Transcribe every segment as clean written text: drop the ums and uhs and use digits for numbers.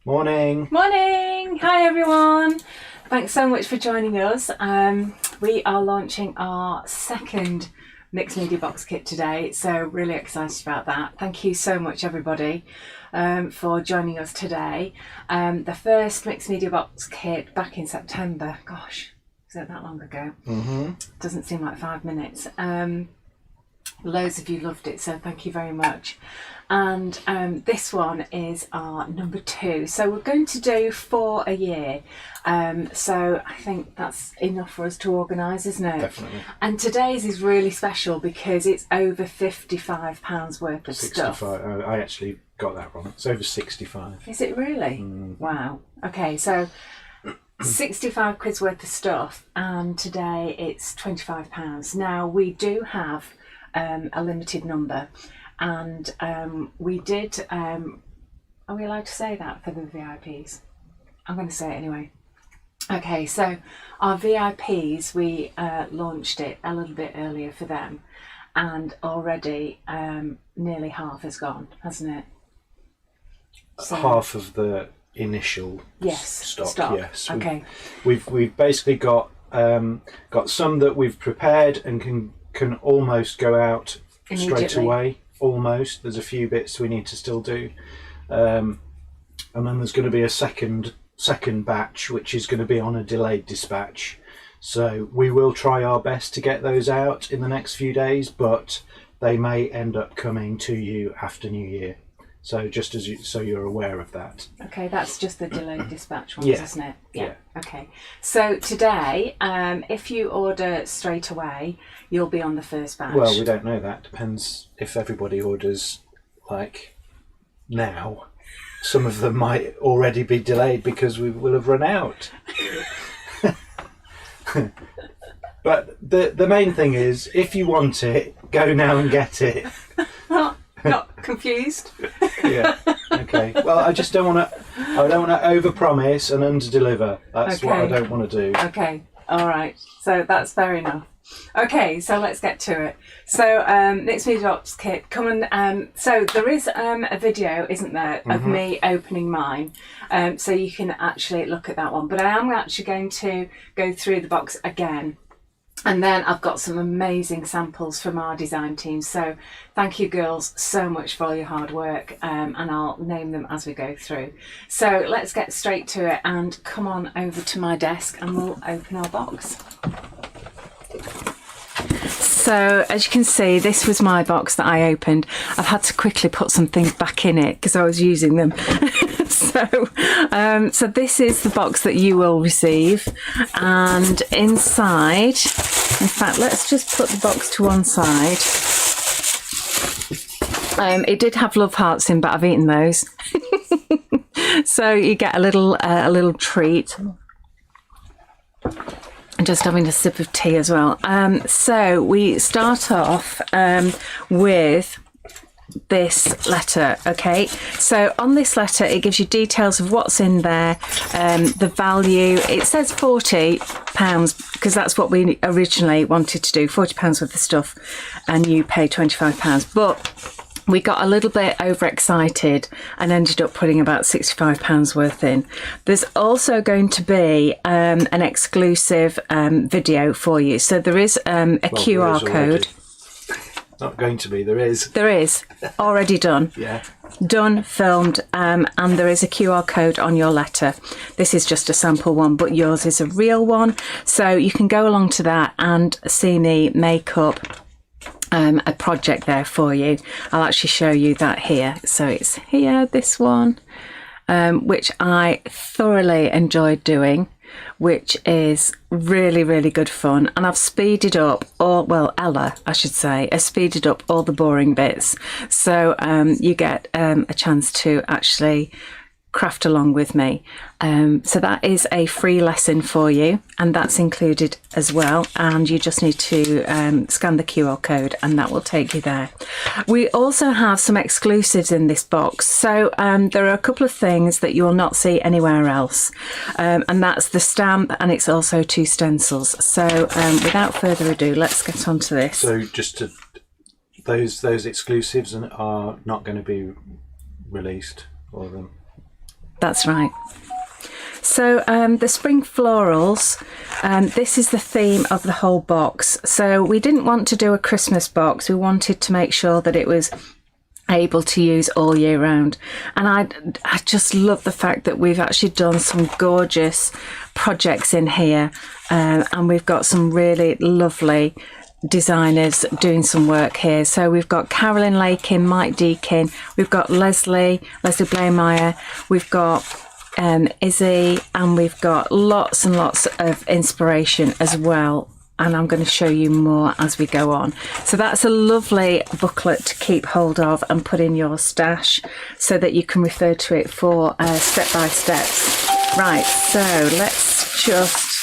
Morning. Morning! Hi everyone! Thanks so much for joining us. We are launching our second Mixed Media Box kit today, so really excited about that. Thank you so much everybody for joining us today. The first Mixed Media Box kit back in September. Gosh, was it that long ago? Doesn't seem like 5 minutes. Loads of you loved it, so thank you very much. And this one is our number 2. So we're going to do 4 a year. So I think that's enough for us to organise, isn't it? Definitely. And today's is really special because it's over £55 worth of 65. stuff. I actually got that wrong. It's over 65. Is it really? Wow. Okay, so 65 quid's worth of stuff, and today it's £25. Now we do have a limited number, and we did are we allowed to say that for the VIPs? I'm going to say it anyway. Okay, so our VIPs, we launched it a little bit earlier for them, and already nearly half has gone, hasn't it? So, Half of the initial stock. Yes. Okay. We've basically got some that we've prepared and can almost go out straight away. Almost. There's a few bits we need to still do, and then there's going to be a second batch which is going to be on a delayed dispatch. So we will try our best to get those out in the next few days, but they may end up coming to you after New Year. So just so you're aware of that. Okay, that's just the delayed dispatch ones, Yeah. isn't it? Yeah. Okay. So today, if you order straight away, you'll be on the first batch. Well, we don't know that. Depends if everybody orders like now. Some of them might already be delayed because we will have run out. But the main thing is, if you want it, go now and get it. Not confused. Yeah. Okay. Well, I just don't want to. I don't want to overpromise and underdeliver. That's what I Okay. don't want to do. Okay. All right. So that's fair enough. Okay, so let's get to it. So Mixed Media Box kit, come on. So there is a video, isn't there, of me opening mine. So you can actually look at that one. But I am actually going to go through the box again. And then I've got some amazing samples from our design team. So thank you girls so much for all your hard work, and I'll name them as we go through. So let's get straight to it and come on over to my desk and we'll open our box. So as you can see, this was my box that I opened. I've had to quickly put some things back in it because I was using them. So this is the box that you will receive, and inside, in fact, let's just put the box to one side. It did have love hearts in, but I've eaten those. So you get a little treat. Just having a sip of tea as well. So we start off with this letter. Okay, so on this letter it gives you details of what's in there, the value. It says £40 because that's what we originally wanted to do, £40 worth of stuff, and you pay £25. But we got a little bit overexcited and ended up putting about £65 worth in. There's also going to be an exclusive video for you. So there is a QR code. Not going to be, there is. There is, already done. Yeah. Done, filmed, and there is a QR code on your letter. This is just a sample one, but yours is a real one. So you can go along to that and see me make up a project there for you. I'll actually show you that here. So it's here, this one, which I thoroughly enjoyed doing, which is really, really good fun. And I've speeded up Ella, I should say, has speeded up all the boring bits. So you get a chance to actually craft along with me. So that is a free lesson for you, and that's included as well, and you just need to scan the QR code and that will take you there. We also have some exclusives in this box, so there are a couple of things that you will not see anywhere else, and that's the stamp, and it's also 2 stencils. So without further ado, let's get on to this. So just to those exclusives are not going to be released, all of them. That's right. So the spring florals, this is the theme of the whole box. So we didn't want to do a Christmas box. We wanted to make sure that it was able to use all year round. And I just love the fact that we've actually done some gorgeous projects in here, and we've got some really lovely designers doing some work here. So we've got Carolyn Lakin, Mike Deakin, we've got Leslie Blameyer, we've got Izzy, and we've got lots and lots of inspiration as well, and I'm going to show you more as we go on. So that's a lovely booklet to keep hold of and put in your stash so that you can refer to it for step-by-steps. Right, so let's just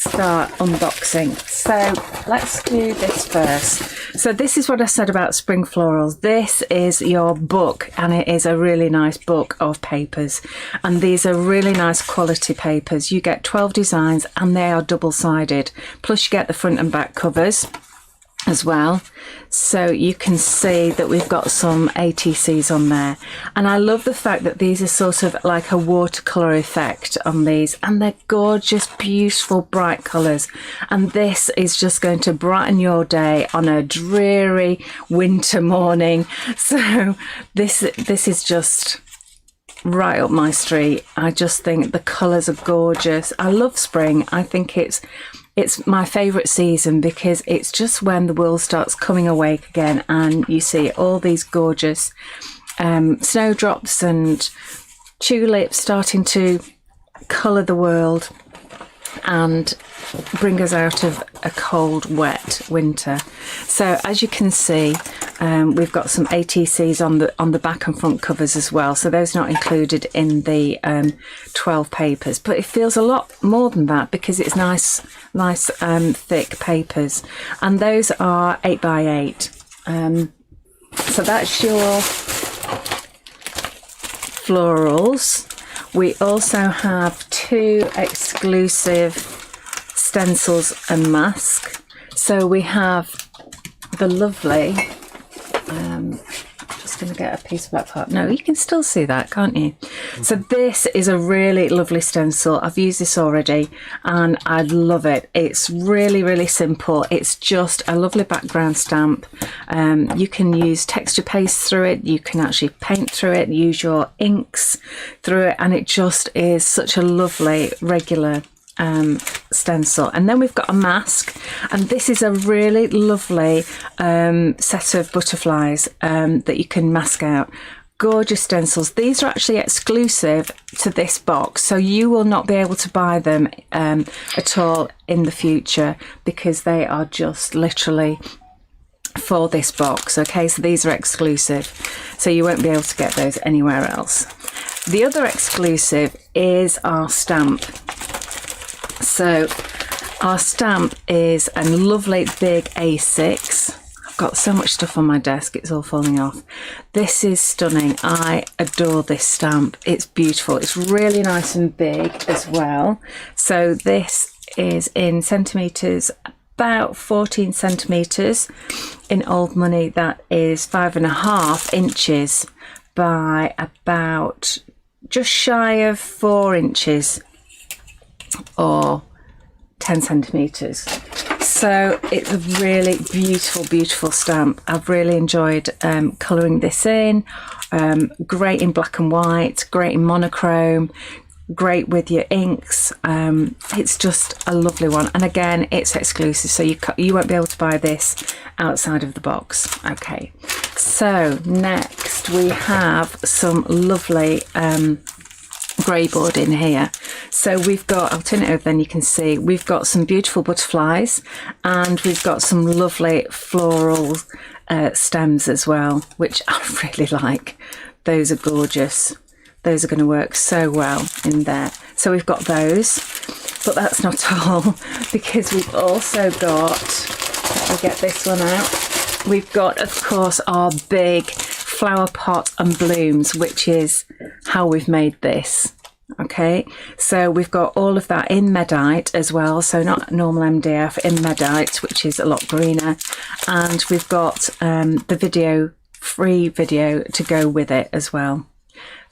start unboxing. So let's do this first. So this is what I said about spring florals. This is your book, and it is a really nice book of papers, and these are really nice quality papers. You get 12 designs and they are double-sided, plus you get the front and back covers as well. So you can see that we've got some ATCs on there, and I love the fact that these are sort of like a watercolor effect on these, and they're gorgeous, beautiful, bright colors, and this is just going to brighten your day on a dreary winter morning. So this is just right up my street. I just think the colors are gorgeous. I love spring. I think it's my favourite season because it's just when the world starts coming awake again, and you see all these gorgeous snowdrops and tulips starting to colour the world and bring us out of a cold, wet winter. So as you can see, we've got some ATCs on the back and front covers as well. So those are not included in the 12 papers, but it feels a lot more than that because it's nice thick papers, and those are 8x8. So that's your florals. We also have 2 exclusive stencils and masks. So we have the lovely, just going to get a piece of black part. No, you can still see that, can't you? So this is a really lovely stencil. I've used this already and I love it. It's really, really simple. It's just a lovely background stamp. You can use texture paste through it. You can actually paint through it, use your inks through it, and it just is such a lovely regular stencil. And then we've got a mask, and this is a really lovely set of butterflies that you can mask out. Gorgeous stencils. These are actually exclusive to this box, so you will not be able to buy them at all in the future because they are just literally for this box. Okay, so these are exclusive, so you won't be able to get those anywhere else. The other exclusive is our stamp. So our stamp is a lovely big A6. I've got so much stuff on my desk, it's all falling off. This is stunning. I adore this stamp. It's beautiful. It's really nice and big as well. So this is in centimetres, about 14 centimetres. In old money, that is 5.5 inches by about just shy of 4 inches, or 10 centimetres. So it's a really beautiful stamp. I've really enjoyed colouring this in. Great in black and white, great in monochrome, great with your inks. It's just a lovely one, and again it's exclusive, so you won't be able to buy this outside of the box. Okay, so next we have some lovely grey board in here. So we've got, I'll turn it over then you can see, we've got some beautiful butterflies, and we've got some lovely floral stems as well, which I really like. Those are gorgeous. Those are going to work so well in there. So we've got those, but that's not all, because we've also got, let me get this one out, we've got, of course, our big flower pot and blooms, which is how we've made this. Okay, so we've got all of that in Medite as well, so not normal MDF, in Medite, which is a lot greener, and we've got the free video to go with it as well.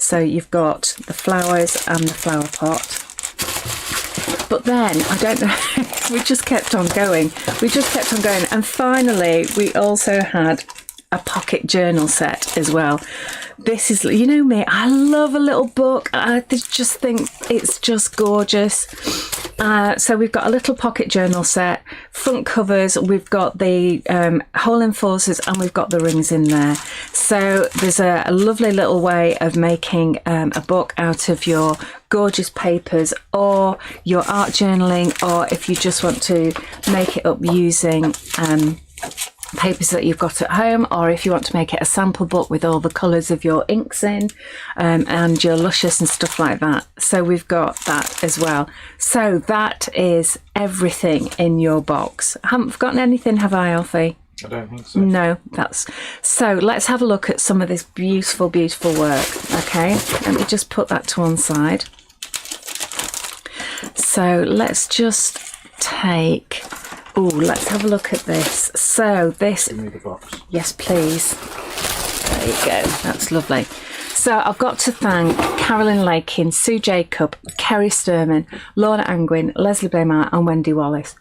So you've got the flowers and the flower pot. But then, I don't know, we just kept on going. And finally, we also had a pocket journal set as well. This is, you know me, I love a little book. I just think it's just gorgeous. So we've got a little pocket journal set, front covers, we've got the hole enforcers, and we've got the rings in there. So there's a lovely little way of making a book out of your gorgeous papers, or your art journaling, or if you just want to make it up using papers that you've got at home, or if you want to make it a sample book with all the colours of your inks in, and your luscious and stuff like that. So we've got that as well. So that is everything in your box. I haven't forgotten anything, have I, Alfie? I don't think so. No, that's... So let's have a look at some of this beautiful, beautiful work. Okay, let me just put that to one side. So let's just take... Oh, let's have a look at this. So this... Give me the box. Yes, please. There you go. That's lovely. So I've got to thank Carolyn Lakin, Sue Jacob, Kerry Sturman, Lorna Angwin, Leslie Blaymar and Wendy Wallace.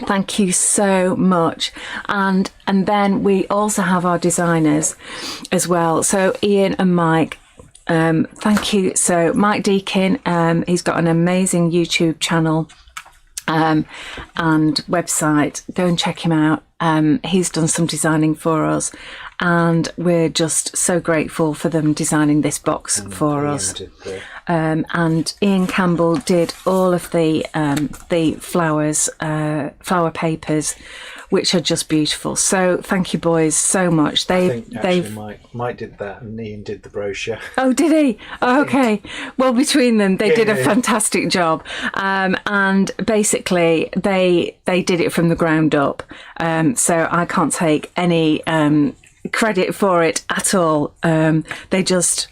Thank you so much. And then we also have our designers as well. So Ian and Mike, thank you. So Mike Deakin, he's got an amazing YouTube channel and website. Go and check him out. He's done some designing for us, and we're just so grateful for them designing this box for us. And Ian Campbell did all of the flowers, flower papers, which are just beautiful. So thank you, boys, so much. Mike did that, and Ian did the brochure. Oh, did he? Oh, okay. Well, between them, they did a fantastic job. And basically, they did it from the ground up. So I can't take any credit for it at all. They just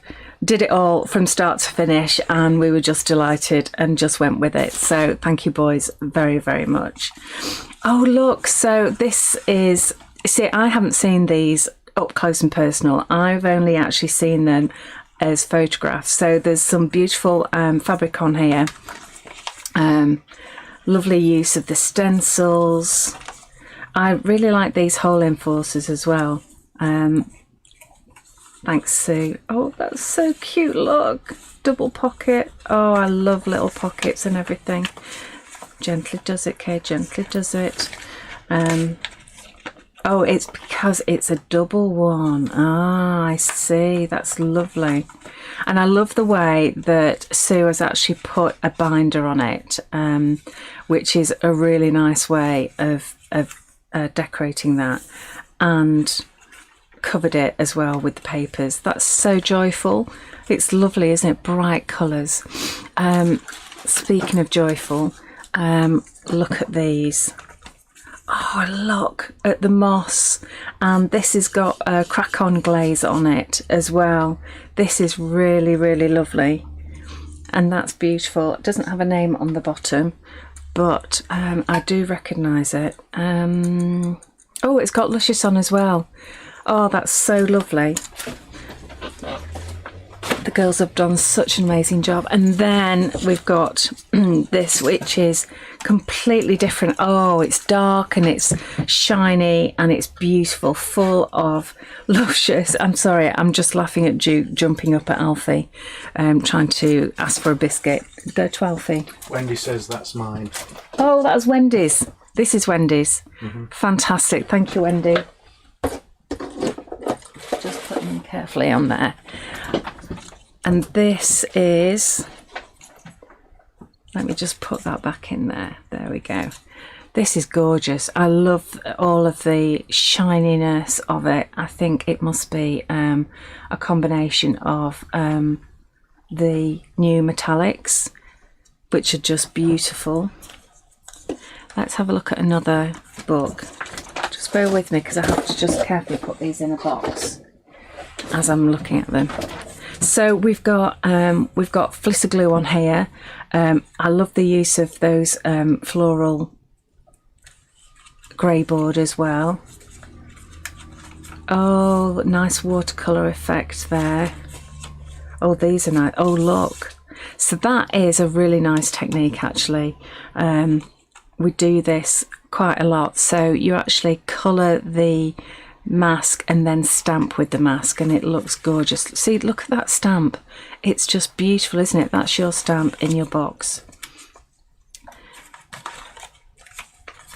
did it all from start to finish, and we were just delighted and just went with it. So thank you, boys, very, very much. Oh, look, so this is... See, I haven't seen these up close and personal. I've only actually seen them as photographs. So there's some beautiful fabric on here. Lovely use of the stencils. I really like these hole enforcers as well. Thanks, Sue. Oh, that's so cute. Look, double pocket. Oh, I love little pockets and everything. Gently does it, Kay, gently does it. Oh, it's because it's a double one. Ah, I see. That's lovely. And I love the way that Sue has actually put a binder on it, which is a really nice way of decorating that, and covered it as well with the papers. That's so joyful. It's lovely, isn't it? Bright colours. Speaking of joyful, look at these. Oh, look at the moss, and this has got a crack-on glaze on it as well. This is really, really lovely, and that's beautiful. It doesn't have a name on the bottom, but I do recognise it. Oh, it's got Luscious on as well. Oh, that's so lovely. The girls have done such an amazing job. And then we've got this, which is completely different. Oh, it's dark and it's shiny and it's beautiful, full of Luscious. I'm sorry, I'm just laughing at Duke jumping up at Alfie, trying to ask for a biscuit. Go to Alfie. Wendy says that's mine. Oh, that's Wendy's. This is Wendy's. Fantastic. Thank you, Wendy. Just put them carefully on there. And this is, let me just put that back in there. There we go. This is gorgeous. I love all of the shininess of it. I think it must be a combination of the new metallics, which are just beautiful. Let's have a look at another book. Just bear with me because I have to just carefully put these in a box as I'm looking at them. So we've got Flitter glue on here. I love the use of those floral grey board as well. Oh, nice watercolour effect there. Oh, these are nice. Oh, look. So that is a really nice technique, actually. We do this quite a lot. So you actually colour the mask and then stamp with the mask, and it looks gorgeous. See, look at that stamp. It's just beautiful, isn't it? That's your stamp in your box.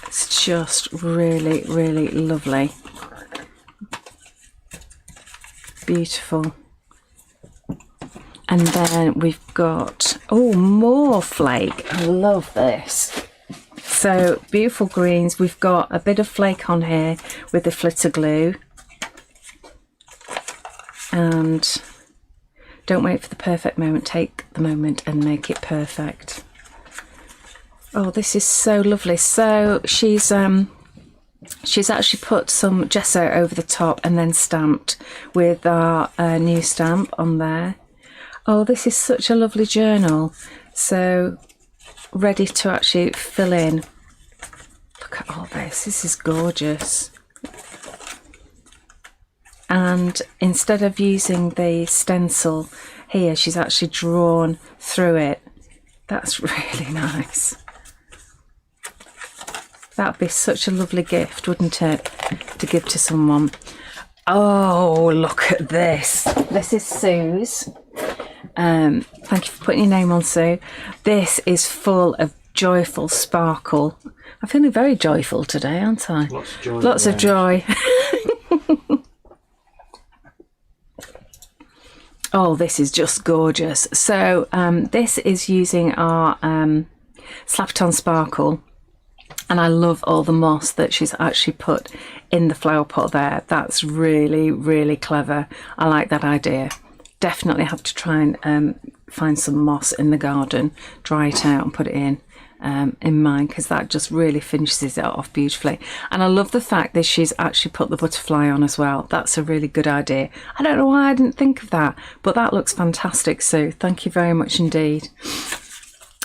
It's just really, really lovely. Beautiful. And then we've got, oh, more flake. I love this. So beautiful greens. We've got a bit of flake on here with the flitter glue. And don't wait for the perfect moment. Take the moment and make it perfect. Oh, this is so lovely. So she's actually put some gesso over the top and then stamped with our new stamp on there. Oh, this is such a lovely journal. So ready to actually fill in. Look at all this. This is gorgeous. And instead of using the stencil here, she's actually drawn through it. That's really nice. That'd be such a lovely gift, wouldn't it, to give to someone? Oh, look at this. This is Sue's. Thank you for putting your name on, Sue. This is full of joyful sparkle. I'm feeling very joyful today, aren't I? Lots of joy. Lots of joy. Oh, this is just gorgeous. So this is using our Slap-it-on Sparkle. And I love all the moss that she's actually put in the flower pot there. That's really, really clever. I like that idea. Definitely have to try and find some moss in the garden, dry it out and put it in mine, because that just really finishes it off beautifully. And I love the fact that she's actually put the butterfly on as well. That's a really good idea. I don't know why I didn't think of that, but that looks fantastic, Sue. Thank you very much indeed.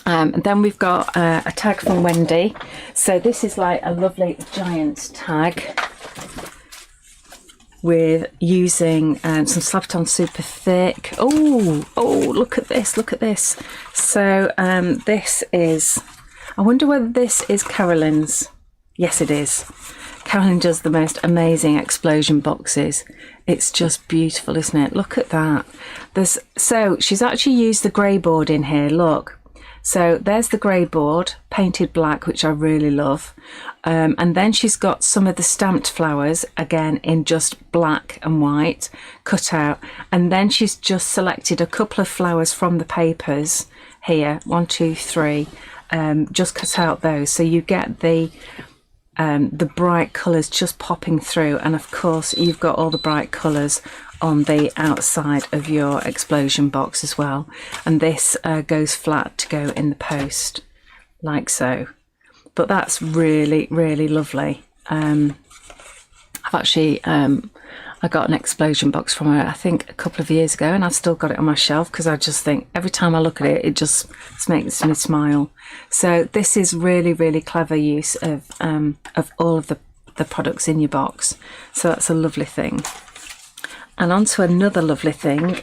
And then we've got a tag from Wendy. So this is like a lovely giant tag with using some Slap-it-on Super Thick. Oh, look at this, look at this. So this is, I wonder whether this is Carolyn's. Yes, it is. Carolyn does the most amazing explosion boxes. It's just beautiful, isn't it? Look at that. So she's actually used the grey board in here, look. So there's the grey board, painted black, which I really love. And then she's got some of the stamped flowers, again, in just black and white, cut out. And then she's just selected a couple of flowers from the papers here, 1, 2, 3, just cut out those. So you get the bright colours just popping through. And of course, you've got all the bright colours on the outside of your explosion box as well, and this goes flat to go in the post like so. But that's really, really lovely. I've actually I got an explosion box from her, I think a couple of years ago, and I've still got it on my shelf because I just think every time I look at it, it just makes me smile. So this is really, really clever use of all of the products in your box. So that's a lovely thing. And on to another lovely thing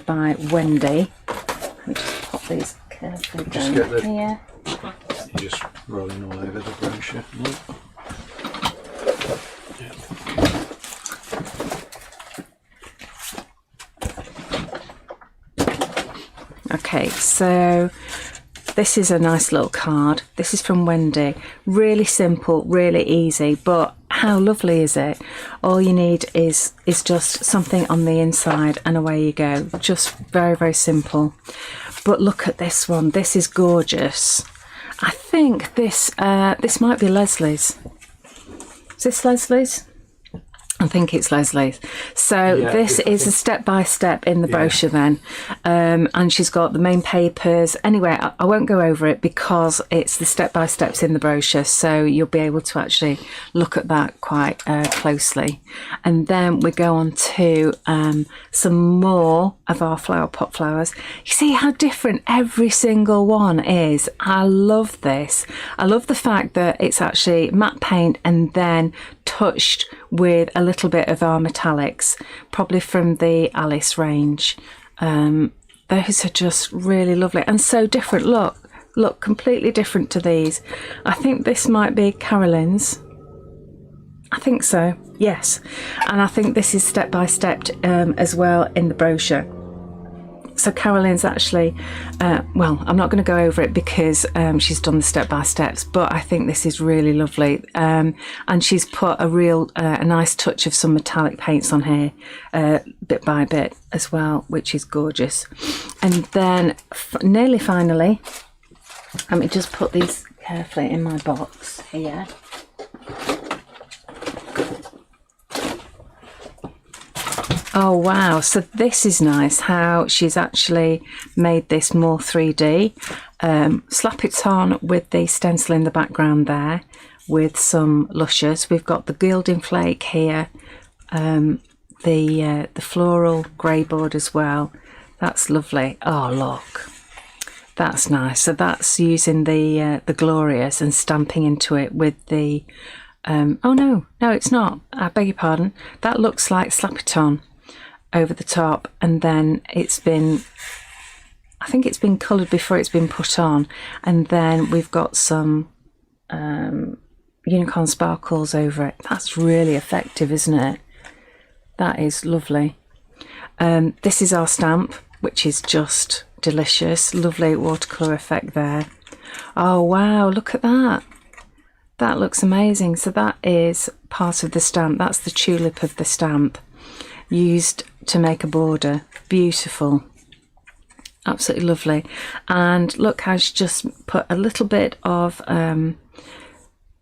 by Wendy. Let me just pop these carefully down here. You're just rolling all over the brochure. Okay, so this is a nice little card. This is from Wendy. Really simple, really easy, but how lovely is it? All you need is just something on the inside and away you go. Just very, very simple. But look at this one. This is gorgeous. I think this might be Leslie's. Is this Leslie's? I think it's Leslie's. So yeah, this is a step-by-step in the brochure then. And she's got the main papers. Anyway, I won't go over it because it's the step-by-steps in the brochure. So you'll be able to actually look at that quite closely. And then we go on to some more of our flower pot flowers. You see how different every single one is. I love this. I love the fact that it's actually matte paint and then touched with a little bit of our metallics, probably from the Alice range. Those are just really lovely and so different. Look, completely different to these. I think this might be Carolyn's. I think so, yes. And I think this is step by step as well in the brochure. So Carolyn's actually, well, I'm not going to go over it because she's done the step by steps, but I think this is really lovely. And she's put a nice touch of some metallic paints on here, bit by bit as well, which is gorgeous. And then nearly finally, let me just put these carefully in my box here. Oh wow, so this is nice how she's actually made this more 3D. Slap it on with the stencil in the background there with some luscious. We've got the gilding flake here, the floral grey board as well. That's lovely. Oh look, that's nice. So that's using the Glorious and stamping into it with the oh no it's not, I beg your pardon, that looks like Slap It On over the top, and then I think it's been coloured before it's been put on, and then we've got some unicorn sparkles over it. That's really effective, isn't it? That is lovely. This is our stamp, which is just delicious. Lovely watercolour effect there. Oh wow, look at that. That looks amazing. So that is part of the stamp. That's the tulip of the stamp used to make a border. Beautiful, absolutely lovely. And look how she just put a little bit of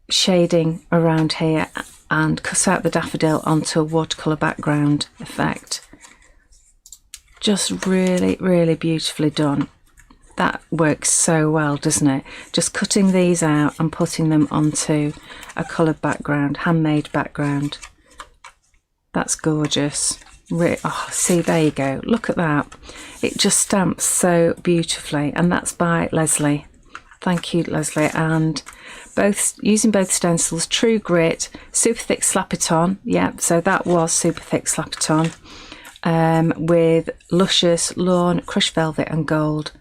shading around here and cut out the daffodil onto a watercolour background effect. Just really beautifully done. That works so well, doesn't it? Just cutting these out and putting them onto a coloured background, handmade background. That's gorgeous. Oh, see, there you go. Look at that. It just stamps so beautifully, and that's by Leslie. Thank you, Leslie. And using both stencils, True Grit, Super Thick Slap It On. Yeah, so that was Super Thick Slap It On, with Luscious, Lawn, Crushed Velvet and Gold,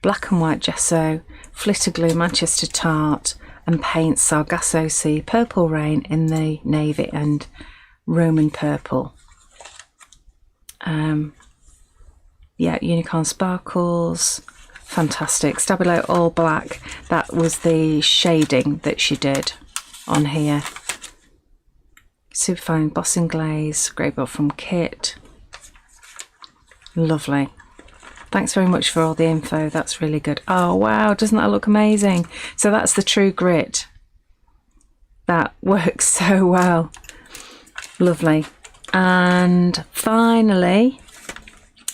Black and White Gesso, Flitter Glue, Manchester Tart, and paint Sargasso Sea, Purple Rain in the navy and Roman purple. Yeah, unicorn sparkles, fantastic. Stabilo all black, that was the shading that she did on here. Superfine embossing glaze, grey board from Kit. Lovely. Thanks very much for all the info, that's really good. Oh wow, doesn't that look amazing? So that's the True Grit. That works so well. Lovely. And finally,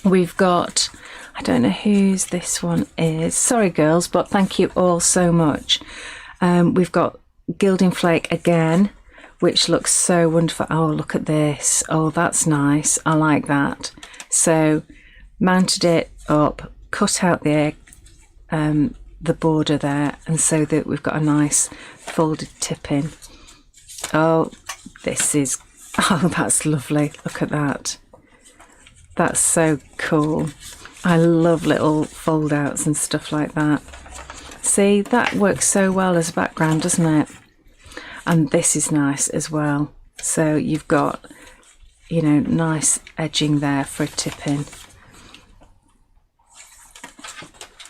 we've got, I don't know whose this one is. Sorry girls, but thank you all so much. We've got Gilding Flake again, which looks so wonderful. Oh, look at this. Oh, that's nice. I like that. So mounted it up, cut out the border there, and so that we've got a nice folded tip in. Oh, this is, oh, that's lovely. Look at that. That's so cool. I love little fold outs and stuff like that. See, that works so well as a background, doesn't it? And this is nice as well. So you've got, you know, nice edging there for a tip in.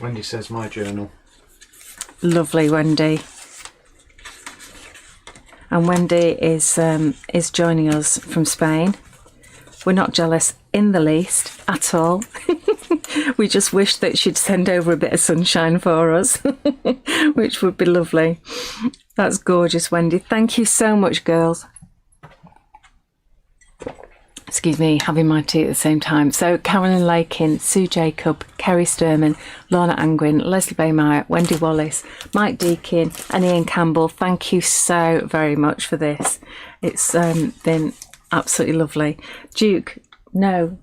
Wendy says my journal. Lovely, Wendy. And Wendy is joining us from Spain. We're not jealous in the least at all. We just wish that she'd send over a bit of sunshine for us, which would be lovely. That's gorgeous, Wendy. Thank you so much, girls. Excuse me, having my tea at the same time. So Carolyn Lakin, Sue Jacob, Kerry Sturman, Lorna Angwin, Leslie Baymeyer, Wendy Wallace, Mike Deakin and Ian Campbell, thank you so very much for this. It's been absolutely lovely. Duke, no,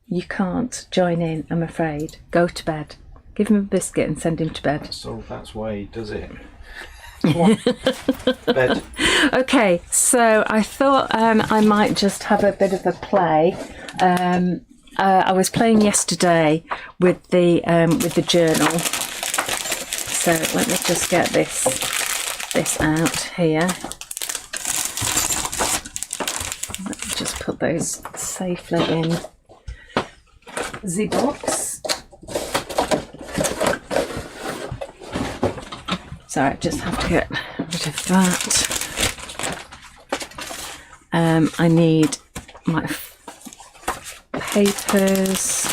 you can't join in, I'm afraid. Go to bed. Give him a biscuit and send him to bed. So that's why he does it. Come on. Bed. Okay, so I thought I might just have a bit of a play. I was playing yesterday with the journal. So let me just get this out here. Let me just put those safely in the box. Sorry, I just have to get rid of that. I need my papers.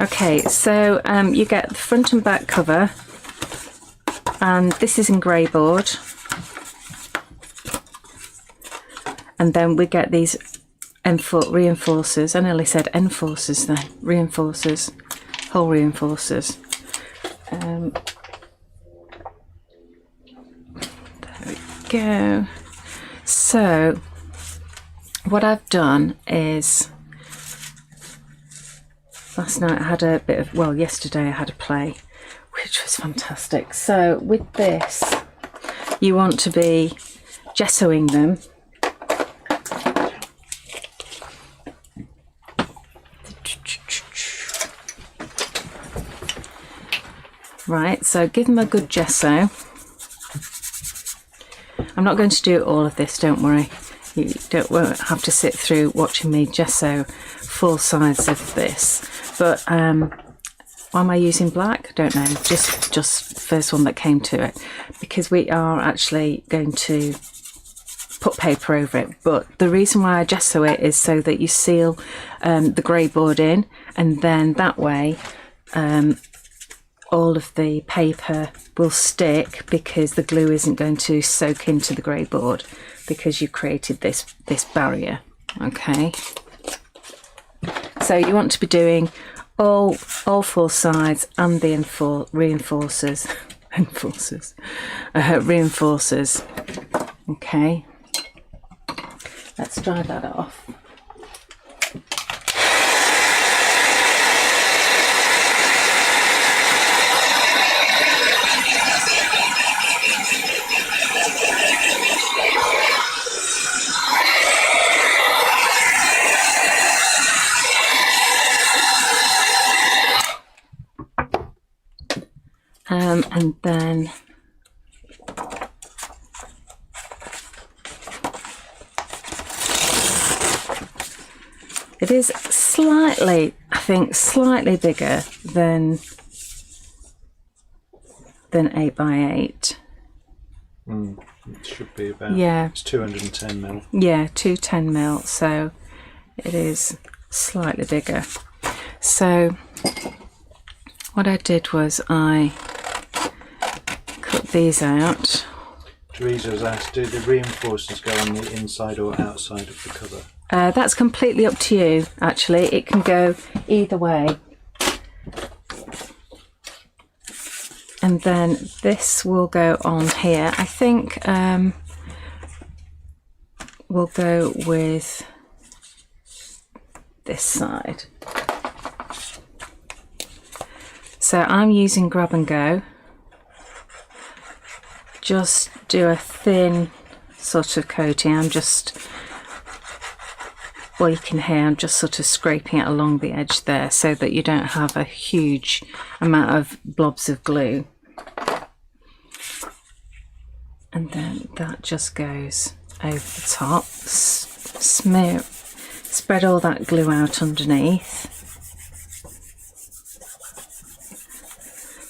Okay, so you get the front and back cover, and this is in grey board, and then we get these reinforcers. I nearly said enforcers then. Reinforcers, whole reinforcers. There we go. So what I've done is, last night I had a bit of, well, yesterday I had a play, which was fantastic. So with this, you want to be gessoing them. Right, so give them a good gesso. I'm not going to do all of this, don't worry. You won't have to sit through watching me gesso full sides of this. But why am I using black? I don't know, just first one that came to it, because we are actually going to put paper over it. But the reason why I gesso it is so that you seal the grey board in, and then that way all of the paper will stick, because the glue isn't going to soak into the grey board, because you created this barrier. Okay, so you want to be doing all four sides and the reinforcers. Okay, let's dry that off. And then it is slightly, I think, slightly bigger than 8x8. It should be about, yeah, it's 210 mil. Yeah, 210 mil, so it is slightly bigger. So what I did was I cut these out. Teresa's asked, do the reinforcers go on the inside or outside of the cover? That's completely up to you, actually. It can go either way. And then this will go on here. I think we'll go with this side. So I'm using Grab and Go. Just do a thin sort of coating. I'm just, well, you can hear I'm just sort of scraping it along the edge there, so that you don't have a huge amount of blobs of glue. And then that just goes over the top. Spread all that glue out underneath.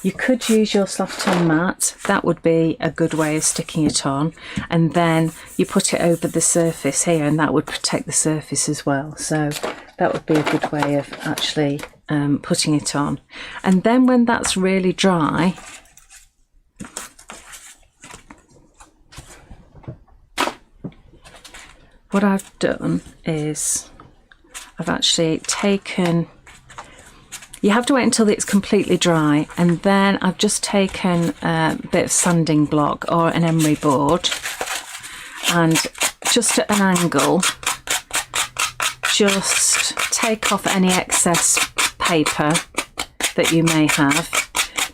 You could use your Slap-it-on mat. That would be a good way of sticking it on, and then you put it over the surface here, and that would protect the surface as well. So that would be a good way of actually putting it on. And then when that's really dry, what I've done is I've actually taken You have to wait until it's completely dry, and then I've just taken a bit of sanding block or an emery board, and just at an angle, just take off any excess paper that you may have,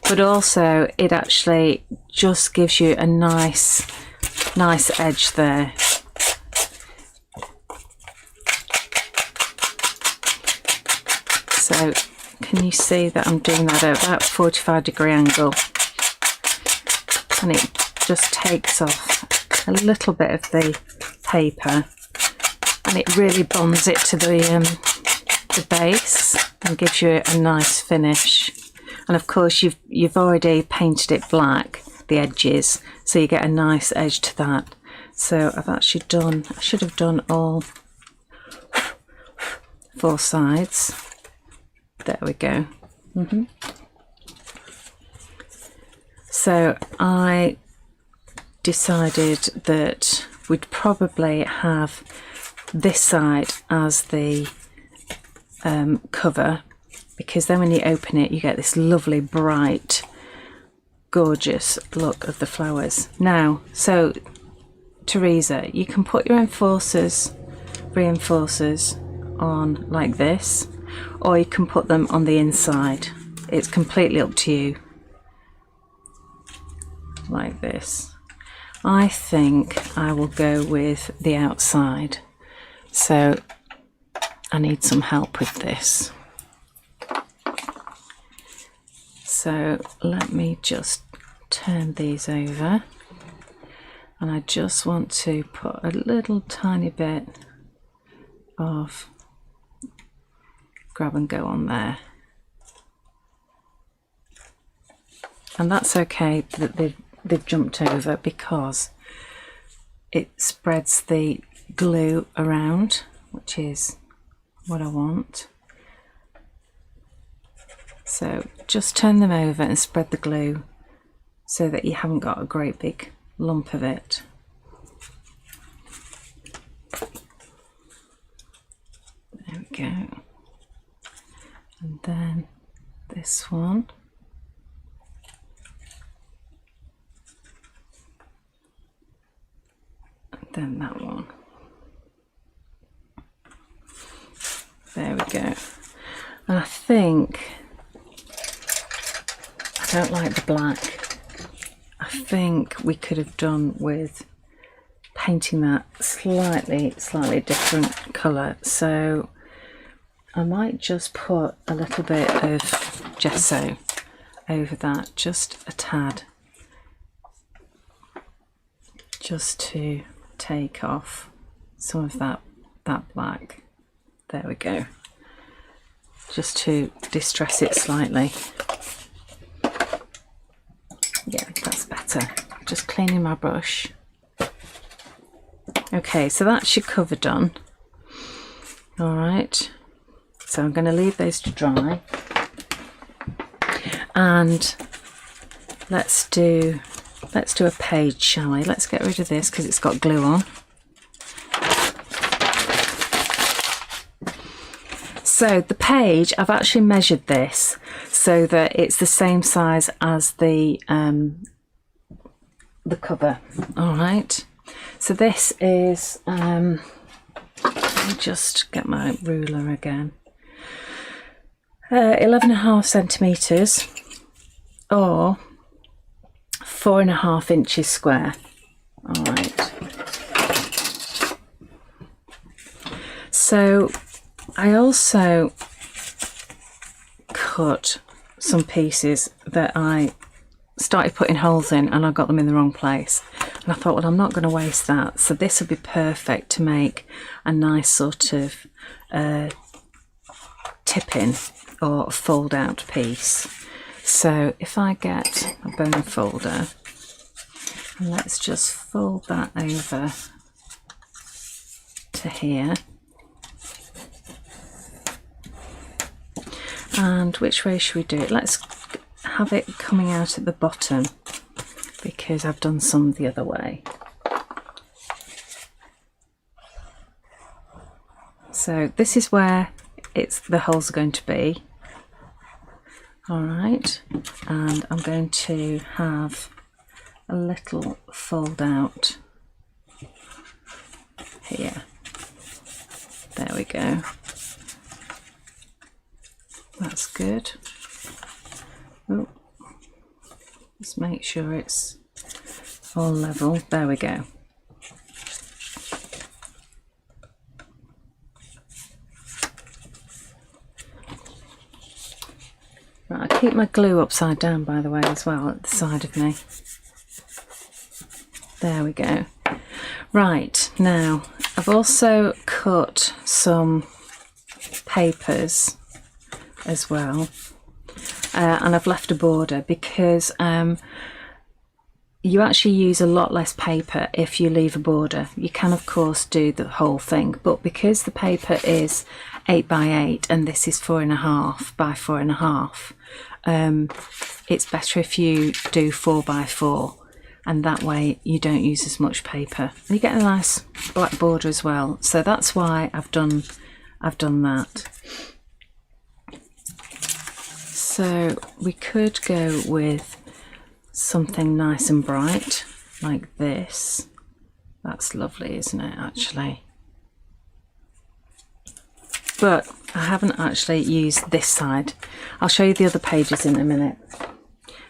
but also it actually just gives you a nice edge there. So can you see that I'm doing that at about 45-degree angle, and it just takes off a little bit of the paper, and it really bonds it to the base and gives you a nice finish. And of course you've already painted it black, the edges, so you get a nice edge to that. So I've actually done, I should have done all 4 sides. There we go. So I decided that we'd probably have this side as the cover, because then when you open it you get this lovely bright gorgeous look of the flowers. Now, so Teresa, you can put your reinforcers on like this, or you can put them on the inside. It's completely up to you. Like this. I think I will go with the outside, so I need some help with this. So let me just turn these over, and I just want to put a little tiny bit of grab and go on there, and that's okay that they've jumped over, because it spreads the glue around, which is what I want. So just turn them over and spread the glue so that you haven't got a great big lump of it. There we go. And then this one. And then that one. There we go. And I think I don't like the black. I think we could have done with painting that slightly different colour. So I might just put a little bit of gesso over that, just a tad, just to take off some of that black. There we go, just to distress it slightly. Yeah, that's better. Just cleaning my brush. Okay, so that's your cover done. All right, so I'm going to leave those to dry, and let's do a page, shall we? Let's get rid of this because it's got glue on. So the page, I've actually measured this so that it's the same size as the cover. All right. So this is, let me just get my ruler again. 11.5 centimetres or 4.5 inches square. All right. So I also cut some pieces that I started putting holes in, and I got them in the wrong place, and I thought, well, I'm not going to waste that, so this would be perfect to make a nice sort of tip-in or fold out piece. So if I get a bone folder, and let's just fold that over to here. And which way should we do it? Let's have it coming out at the bottom, because I've done some the other way. So this is where the holes are going to be. All right, and I'm going to have a little fold out here. There we go. That's good. Oh, let's make sure it's all level. There we go. Right, I keep my glue upside down, by the way, as well, at the side of me. There we go. Right, now I've also cut some papers as well, and I've left a border because you actually use a lot less paper if you leave a border. You can of course do the whole thing, but because the paper is 8 by 8 and this is 4.5 by 4.5, it's better if you do 4 by 4, and that way you don't use as much paper. And you get a nice black border as well. So that's why I've done that. So we could go with something nice and bright like this. That's lovely, isn't it, actually? But I haven't actually used this side. I'll show you the other pages in a minute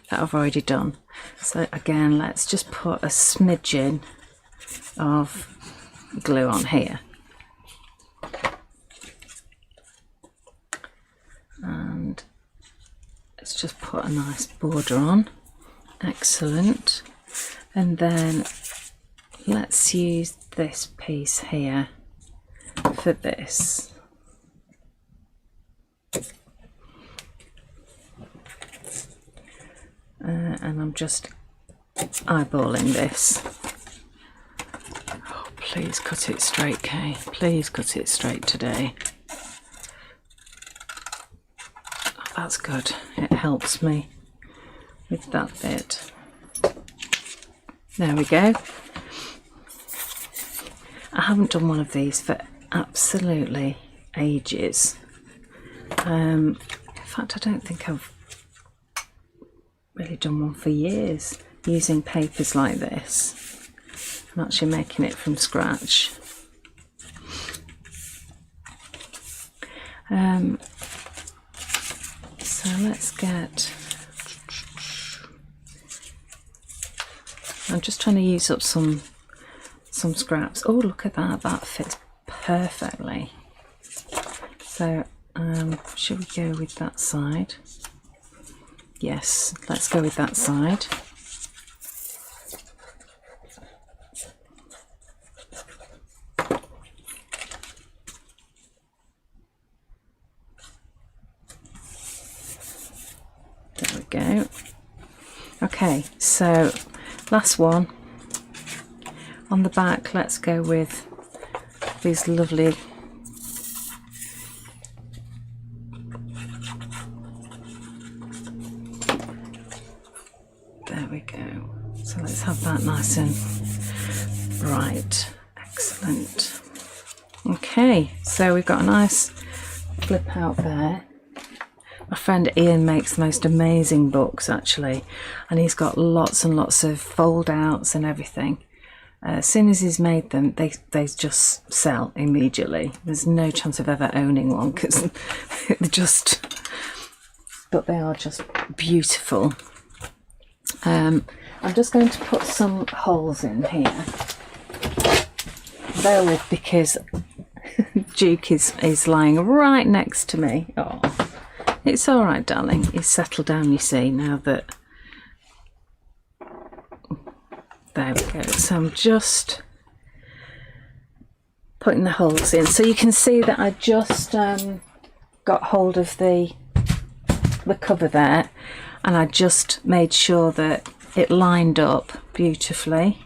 that I've already done. So again, let's just put a smidgen of glue on here. And let's just put a nice border on. Excellent. And then let's use this piece here for this. And I'm just eyeballing this. Oh, please cut it straight, Kay. Please cut it straight today. Oh, that's good. It helps me with that bit. There we go. I haven't done one of these for absolutely ages. In fact, I don't think I've really done one for years using papers like this. I'm actually making it from scratch. So let's get, I'm just trying to use up some scraps. Oh, look at that, that fits perfectly. So should we go with that side? Yes, let's go with that side. There we go. Okay, so last one. On the back, let's go with these lovely there we go. So let's have that nice and bright. Excellent. Okay, so we've got a nice flip out there. My friend Ian makes the most amazing books, actually, and he's got lots and lots of fold outs and everything. As soon as he's made them, they just sell immediately. There's no chance of ever owning one because they're just, but they are just beautiful. I'm just going to put some holes in here. Bear with, because Duke is lying right next to me. Oh, it's all right, darling. He's settled down, you see, now that. There we go. So I'm just putting the holes in, so you can see that I just got hold of the cover there, and I just made sure that it lined up beautifully.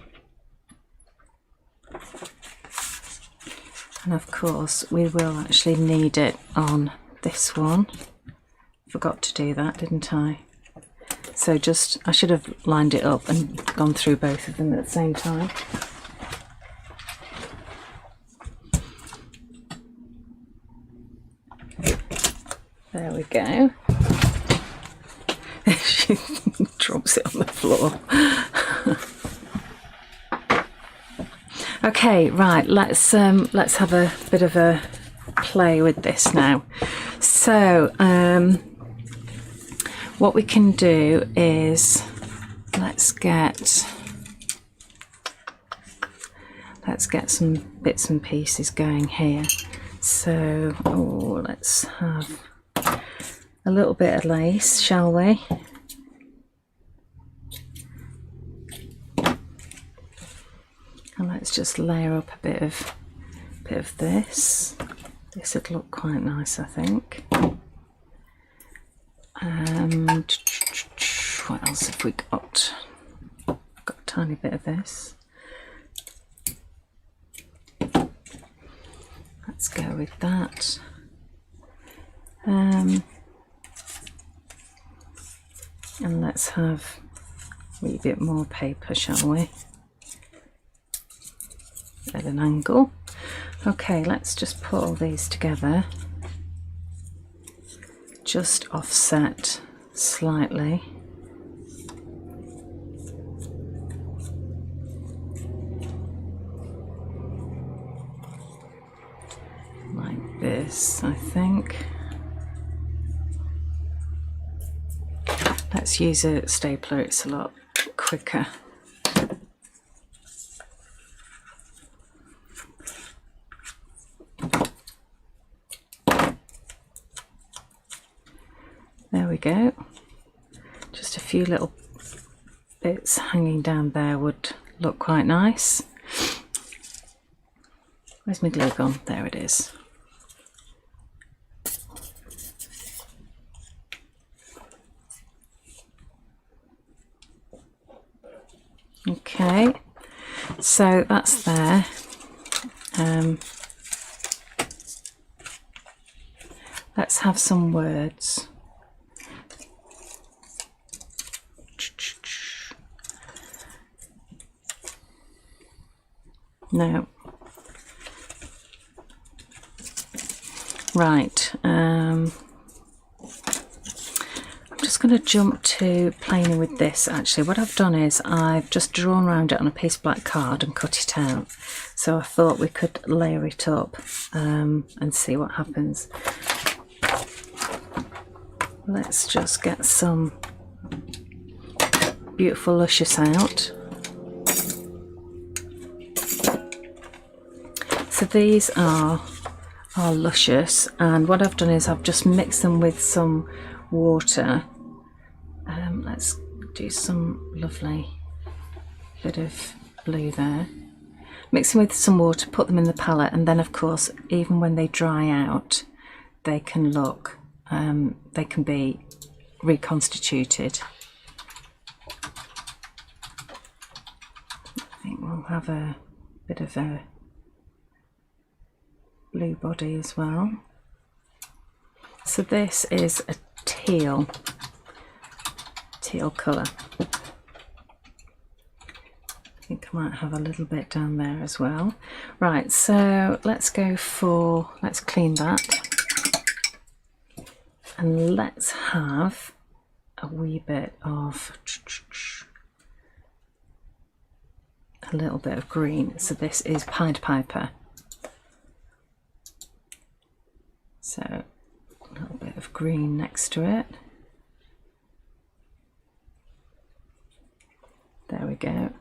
And of course we will actually need it on this one. Forgot to do that, didn't I? So just, I should have lined it up and gone through both of them at the same time. There we go. She drops it on the floor. Okay, right, let's have a bit of a play with this now. So what we can do is let's get some bits and pieces going here. So let's have a little bit of lace, shall we? And let's just layer up a bit of this. This would look quite nice, I think. What else have we got? I've got a tiny bit of this. Let's go with that. And let's have a wee bit more paper, shall we? At an angle. Okay, let's just put all these together. Just offset slightly. Like this, I think. Let's use a stapler, it's a lot quicker. There we go. Just a few little bits hanging down there would look quite nice. Where's my glue gone? There it is. Okay, so that's there. Let's have some words. No. Right. I'm just going to jump to planing with this. Actually, what I've done is I've just drawn around it on a piece of black card and cut it out. So I thought we could layer it up and see what happens. Let's just get some beautiful luscious out. So these are luscious, and what I've done is I've just mixed them with some water. Let's do some lovely bit of blue there. Mix them with some water, put them in the palette, and then of course even when they dry out they can look, they can be reconstituted. I think we'll have a bit of a blue body as well. So this is a teal colour. I think I might have a little bit down there as well. Right, so let's clean that, and let's have a wee bit of a little bit of green. So this is Pied Piper. So a little bit of green next to it. There we go.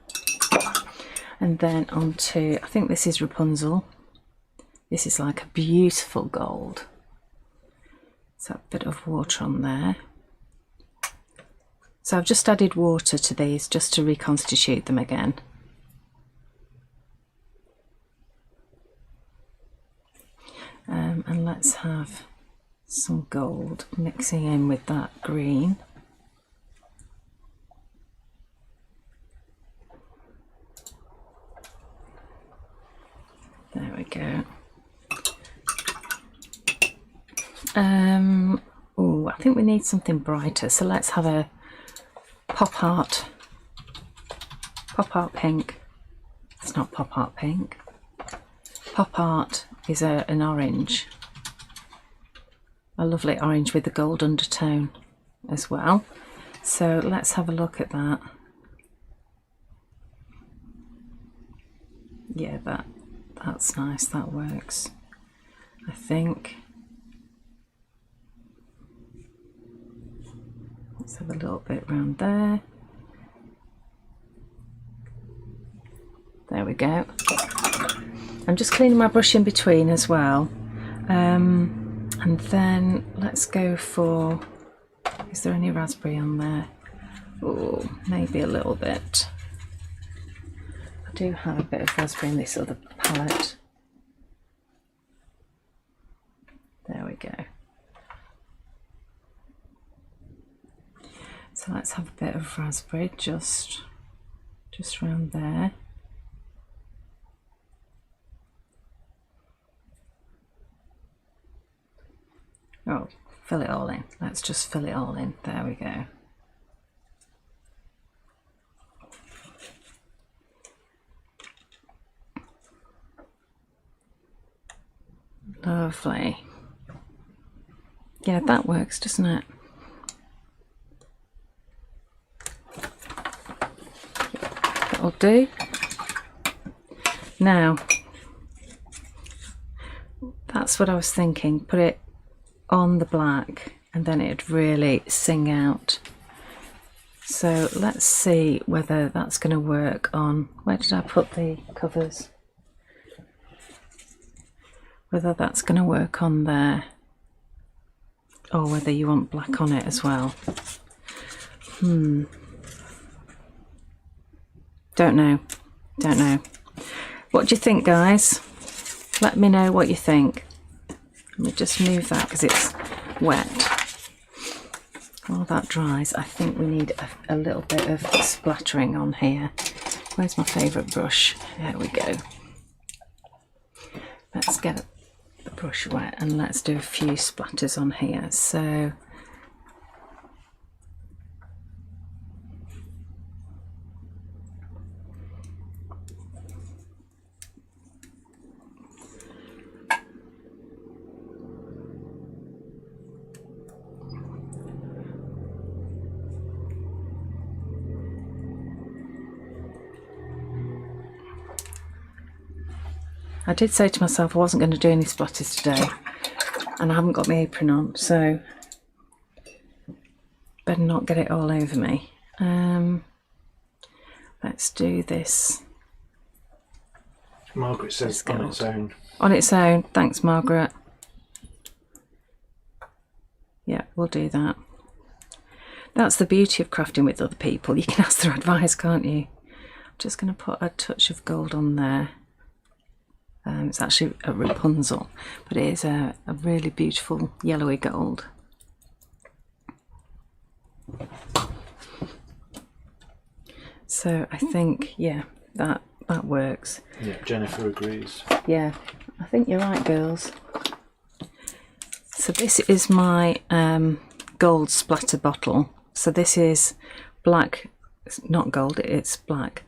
And then onto, I think this is Rapunzel. This is like a beautiful gold. So a bit of water on there. So I've just added water to these just to reconstitute them again. And let's have some gold mixing in with that green. There we go. Oh, I think we need something brighter, so let's have a pop art pink. It's not pop art pink. Pop art is an orange, a lovely orange with the gold undertone as well. So let's have a look at that. Yeah, that's nice, that works, I think. Let's have a little bit around there. There we go. I'm just cleaning my brush in between as well. And then let's go for, is there any raspberry on there? Oh, maybe a little bit. I do have a bit of raspberry in this other palette. There we go. So let's have a bit of raspberry just around there. Oh, fill it all in. Let's just fill it all in. There we go. Lovely. Yeah, that works, doesn't it? That'll do. Now, that's what I was thinking. Put it on the black and then it'd really sing out. So let's see whether that's going to work on, where did I put the covers? Whether that's going to work on there, or whether you want black on it as well. Don't know. What do you think, guys? Let me know what you think. Let me just move that because it's wet. While that dries, I think we need a little bit of splattering on here. Where's my favourite brush? There we go. Let's get the brush wet and let's do a few splatters on here. So I did say to myself I wasn't going to do any splatters today, and I haven't got my apron on, so better not get it all over me. Let's do this. Margaret says on its own. On its own, thanks Margaret. Yeah, we'll do that. That's the beauty of crafting with other people. You can ask their advice, can't you? I'm just going to put a touch of gold on there. It's actually a Rapunzel, but it is a really beautiful yellowy gold. So I think, yeah, that works. Yeah, Jennifer agrees. Yeah, I think you're right, girls. So this is my gold splatter bottle. So this is black, it's not gold, it's black.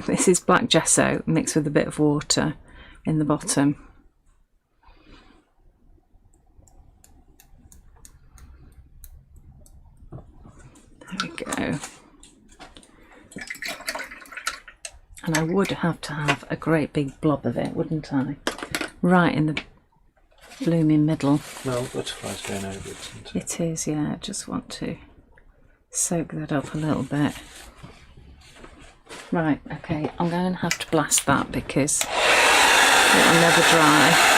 This is black gesso mixed with a bit of water in the bottom. There we go. And I would have to have a great big blob of it, wouldn't I? Right in the blooming middle. No, butterfly's going over it, isn't it? It is, yeah. I just want to soak that up a little bit. Right, okay, I'm going to have to blast that because it'll never dry.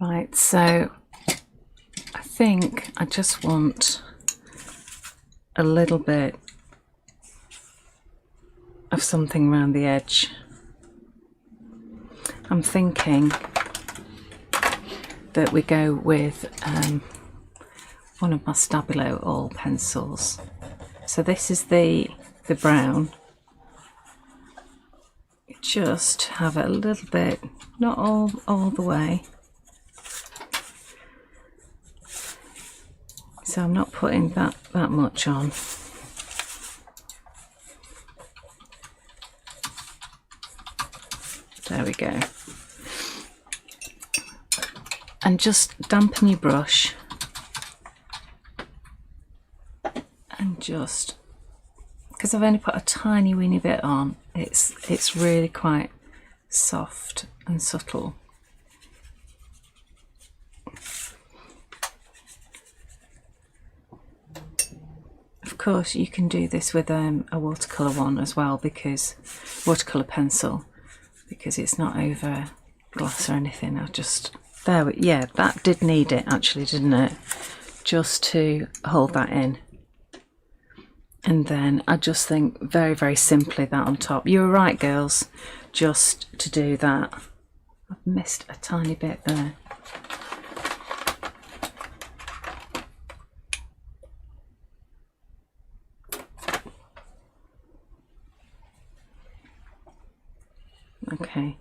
Right, so I think I just want a little bit of something around the edge. I'm thinking that we go with one of my Stabilo oil pencils. So this is the brown. Just have it a little bit, not all the way. So I'm not putting that much on. There we go. And just dampen your brush. And just, because I've only put a tiny weeny bit on, it's really quite soft and subtle. Of course, you can do this with a watercolour one as well, because watercolour pencil, because it's not over glass or anything. I just, yeah, that did need it actually, didn't it? Just to hold that in. And then I just think very, very simply that on top. You were right, girls, just to do that. I've missed a tiny bit there. Okay,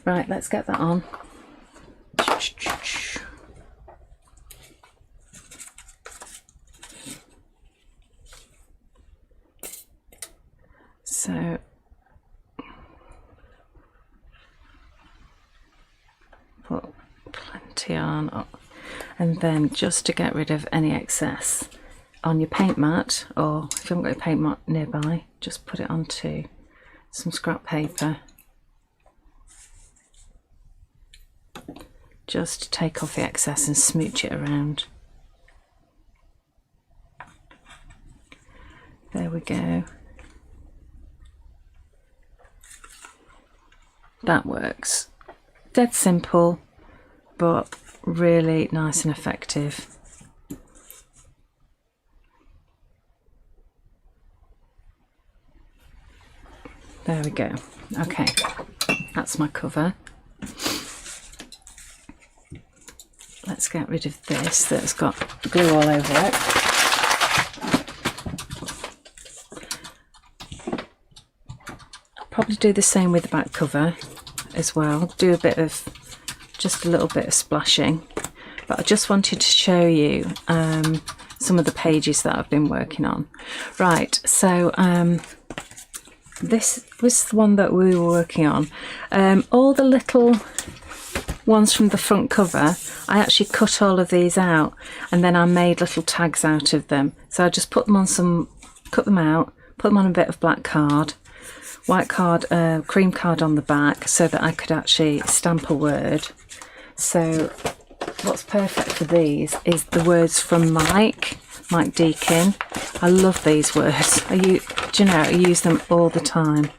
right, let's get that on. So put plenty on, and then just to get rid of any excess on your paint mat, or if you haven't got your paint mat nearby, just put it onto some scrap paper. Just to take off the excess and smooch it around. There we go. That works. Dead simple, but really nice and effective. There we go. Okay, that's my cover. Let's get rid of this that's got glue all over it. I'll probably do the same with the back cover as well. Do a bit of, just a little bit of splashing. But I just wanted to show you some of the pages that I've been working on. Right, so this was the one that we were working on. All the little ones from the front cover, I actually cut all of these out, and then I made little tags out of them. So I just put them on cut them out, put them on a bit of black card, white card, cream card on the back, so that I could actually stamp a word. So what's perfect for these is the words from Mike Deakin. I love these words. Do you know, I use them all the time.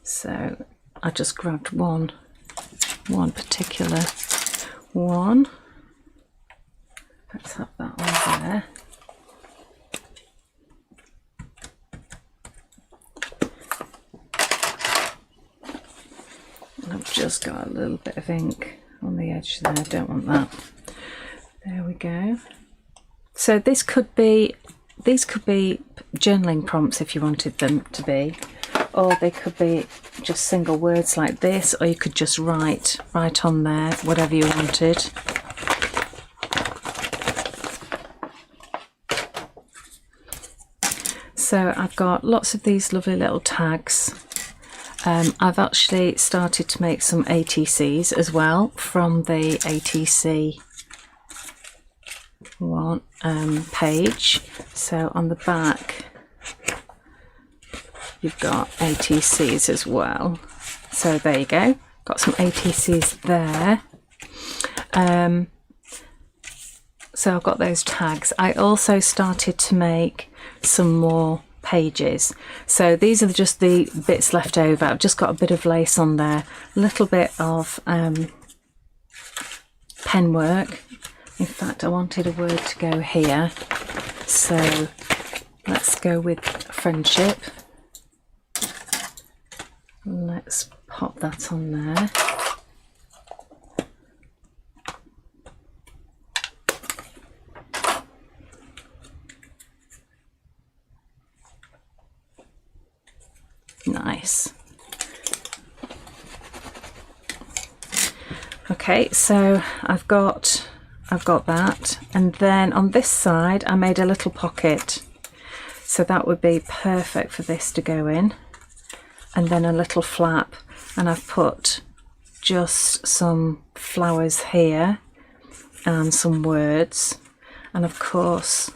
So I just grabbed one particular one. Let's have that one there. And I've just got a little bit of ink on the edge there. I don't want that. There we go. So these could be journaling prompts if you wanted them to be. Or they could be just single words like this, or you could just write on there whatever you wanted. So I've got lots of these lovely little tags. I've actually started to make some ATCs as well from the ATC one page. So on the back you've got ATCs as well. So there you go, got some ATCs there. So I've got those tags. I also started to make some more pages. So these are just the bits left over. I've just got a bit of lace on there, a little bit of pen work, In fact, I wanted a word to go here, so let's go with friendship. Let's pop that on there. Nice. Okay, so I've got that, and then on this side I made a little pocket, so that would be perfect for this to go in, and then a little flap, and I've put just some flowers here and some words, and of course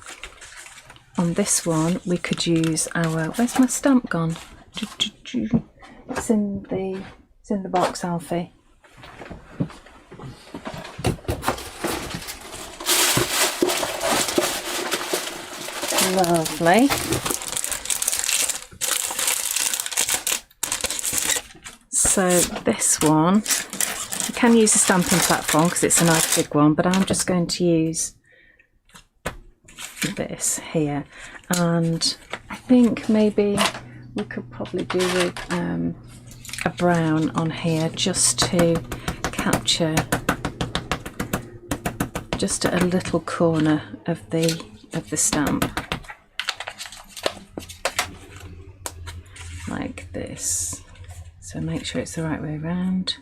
on this one we could use our, where's my stamp gone? It's in the box, Alfie. Lovely. So this one, you can use a stamping platform because it's a nice big one, but I'm just going to use this here, and I think maybe we could probably do with a brown on here, just to capture just a little corner of the stamp, like this. So make sure it's the right way around.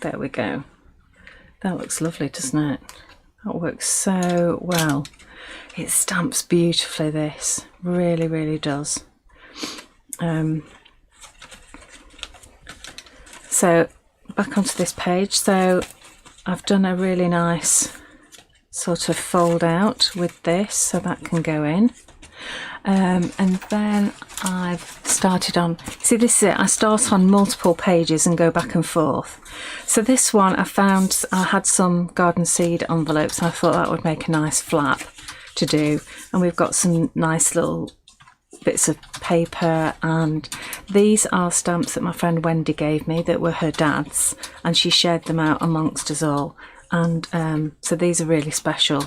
There we go. That looks lovely, doesn't it? That works so well. It stamps beautifully, this. Really, really does. So back onto this page. So I've done a really nice sort of fold out with this, so that can go in. And then I've started on, see, this is it, I start on multiple pages and go back and forth. So this one I found, I had some garden seed envelopes and I thought that would make a nice flap to do, and we've got some nice little bits of paper, and these are stamps that my friend Wendy gave me that were her dad's, and she shared them out amongst us all, and so these are really special.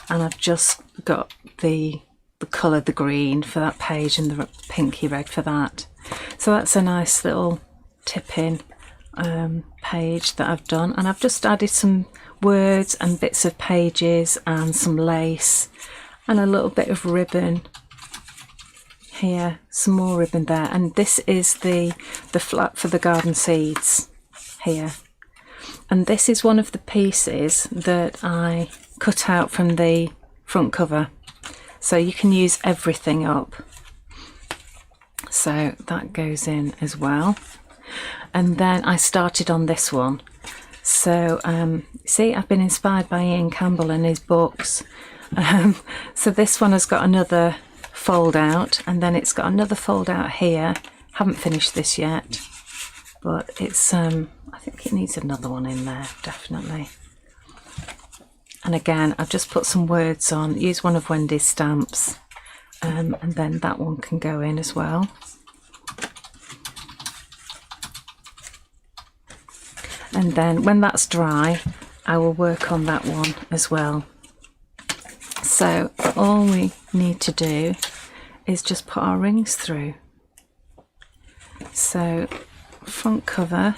And I've just got the colour, the green for that page and the pinky red for that. So that's a nice little tip-in page that I've done, and I've just added some words and bits of pages and some lace and a little bit of ribbon here, some more ribbon there, and this is the flap for the garden seeds here, and this is one of the pieces that I cut out from the front cover, so you can use everything up, so that goes in as well. And then I started on this one, so see, I've been inspired by Ian Campbell and his books. So this one has got another fold out, and then it's got another fold out here. Haven't finished this yet, but it's I think it needs another one in there, definitely. And again, I've just put some words on, use one of Wendy's stamps, and then that one can go in as well. And then when that's dry, I will work on that one as well. So all we need to do is just put our rings through. So front cover,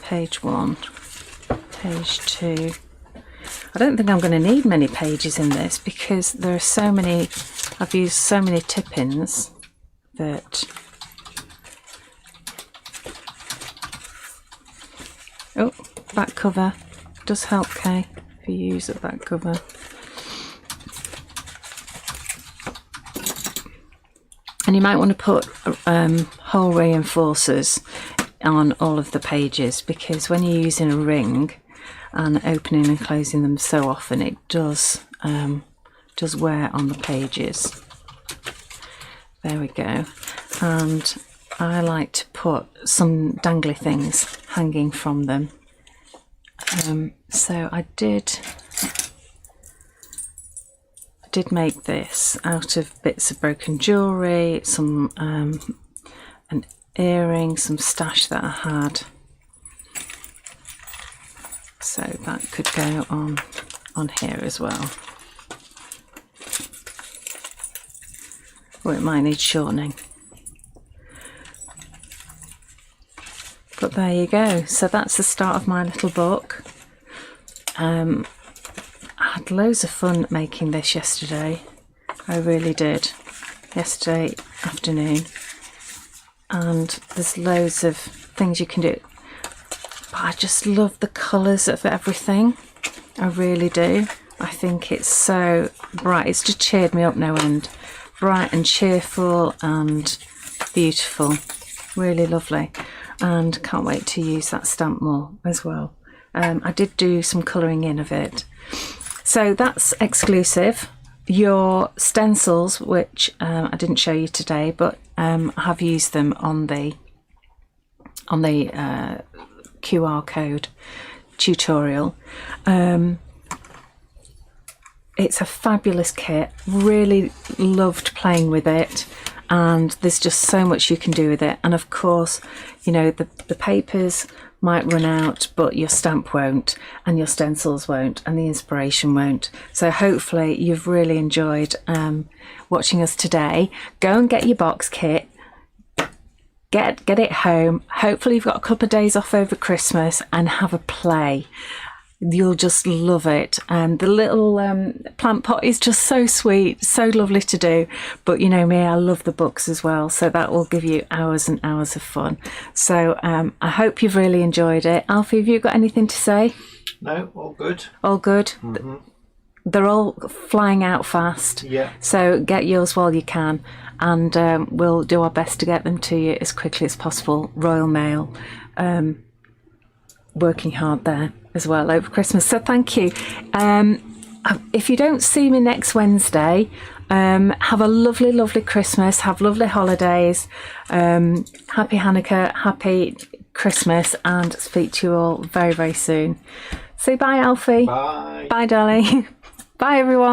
page 1, page 2. I don't think I'm going to need many pages in this because there are so many, I've used so many tip-ins that, oh, back cover does help, Kay, if you use a back cover. And you might want to put hole reinforcers on all of the pages, because when you're using a ring and opening and closing them so often, it does wear on the pages. There we go. And I like to put some dangly things hanging from them. So I did make this out of bits of broken jewellery, some an earring, some stash that I had. So that could go on here as well. Or it might need shortening. But there you go. So that's the start of my little book. I had loads of fun making this yesterday. I really did. Yesterday afternoon. And there's loads of things you can do. But I just love the colours of everything. I really do. I think it's so bright. It's just cheered me up no end. Bright and cheerful and beautiful. Really lovely. And can't wait to use that stamp more as well. I did do some colouring in of it. So that's exclusive. Your stencils, which I didn't show you today, but I have used them on the QR code tutorial. It's a fabulous kit. Really loved playing with it. And there's just so much you can do with it. And of course, you know, the papers might run out, but your stamp won't, and your stencils won't, and the inspiration won't. So hopefully you've really enjoyed watching us today. Go and get your box kit. Get it home. Hopefully you've got a couple of days off over Christmas and have a play. You'll just love it. And the little plant pot is just so sweet, so lovely to do. But you know me, I love the books as well, so that will give you hours and hours of fun. So I hope you've really enjoyed it. Alfie, have you got anything to say? No, all good. All good? Mm-hmm. They're all flying out fast. Yeah. So get yours while you can, and we'll do our best to get them to you as quickly as possible. Royal Mail, working hard there as well over Christmas. So thank you. If you don't see me next Wednesday, have a lovely, lovely Christmas. Have lovely holidays. Happy Hanukkah, happy Christmas, and speak to you all very, very soon. Say bye, Alfie. Bye. Bye, darling. Bye, everyone.